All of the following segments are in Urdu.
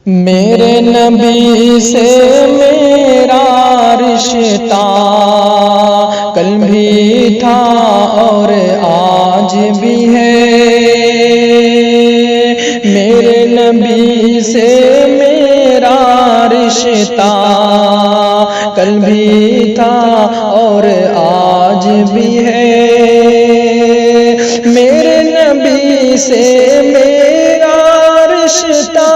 میرے نبی سے میرا رشتہ کل بھی تھا اور آج بھی ہے، میرے نبی سے میرا رشتہ کل بھی تھا اور آج بھی ہے، میرے نبی سے میرا رشتہ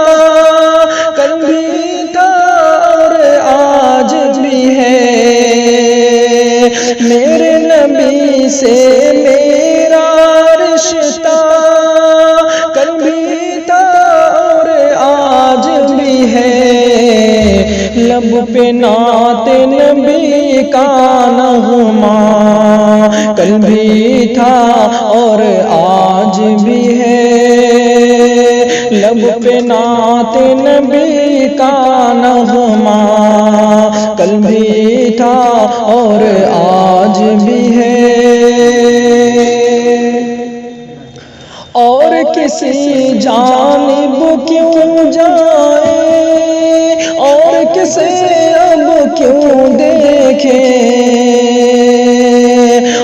کل بھی تھا اور آج بھی ہے، میرے نبی سے میرا رشتہ کل بھی تھا اور آج بھی ہے، لب پہ نعت نبی کا نغمہ کل بھی تھا اور آج بھی ہے، لب پہ نعت نبی کا نغمہ کل بھی تھا اور آج بھی ہے، اور کسی جانب کیوں جائے اور کسے اب کیوں دیکھے،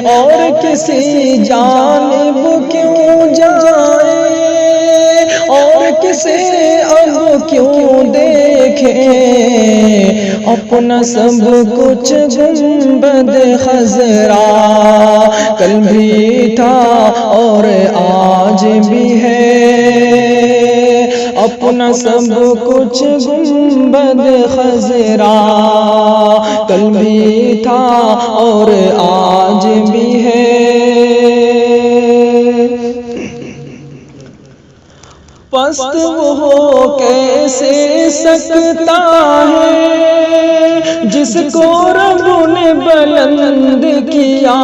اور کسی جانب کیوں جائے اور کسے اب کیوں دیکھے، اپنا سب کچھ گنبد خضرا کل بھی تھا اور آج بھی ہے، اپنا سب کچھ گنبد خضرا کل بھی تھا اور آج بھی ہے، پست وہ کیسے سکتا ہے جس کو رب نے بلند کیا،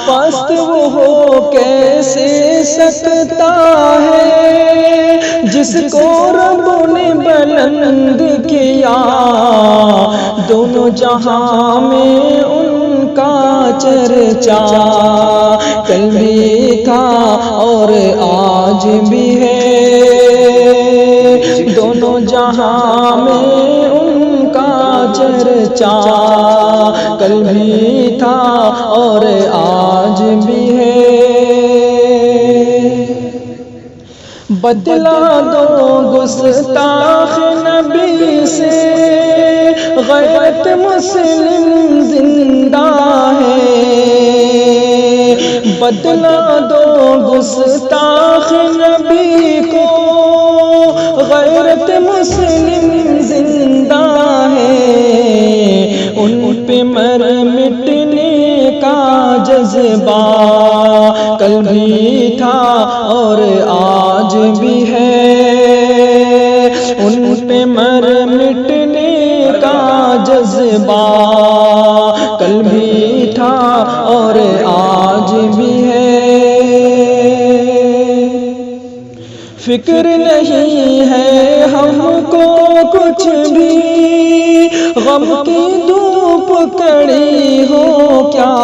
پست وہ کیسے سکتا ہے جس کو رب نے بلند کیا، دونوں جہاں میں ان کا چرچا کل بھی تھا اور آج بھی ہے، دونوں جہاں میں ان کا چرچا کل بھی تھا اور آج بھی ہے، بدلا دو گستاخ نبی سے غیرت مسلم زندہ ہے، بدلا دو گستاخ نبی کو غیرت مسلم زندہ ہے، ان پہ مر مٹنے کا جذبہ کل بھی تھا اور آج بھی ہے، ان پہ مر مٹنے کا جذبہ کل بھی تھا اور آج بھی ہے، فکر نہیں ہے ہم کو کچھ بھی غم کی دھوپ کڑی ہو کیا،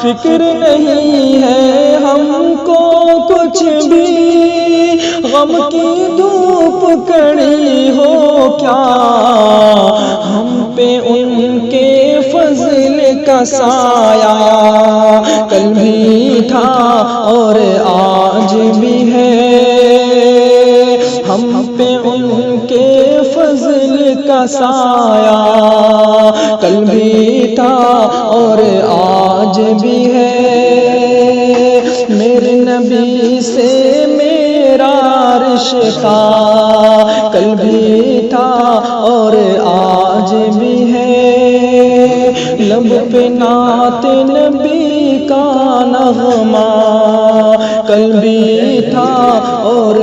فکر نہیں ہے ہم کو کچھ بھی غم کی دھوپ کڑی ہو کیا، ہم پہ ان کے فضل کا سایہ کل بھی تھا اور آج بھی ہے، ہم پہ ان کے فضل کا سایہ کل بھی تھا اور آج بھی ہے، میرے نبی سے میرا رشتہ کل بھی تھا اور آج بھی ہے، لب پہ نعت نبی کا نغمہ کل بھی تھا اور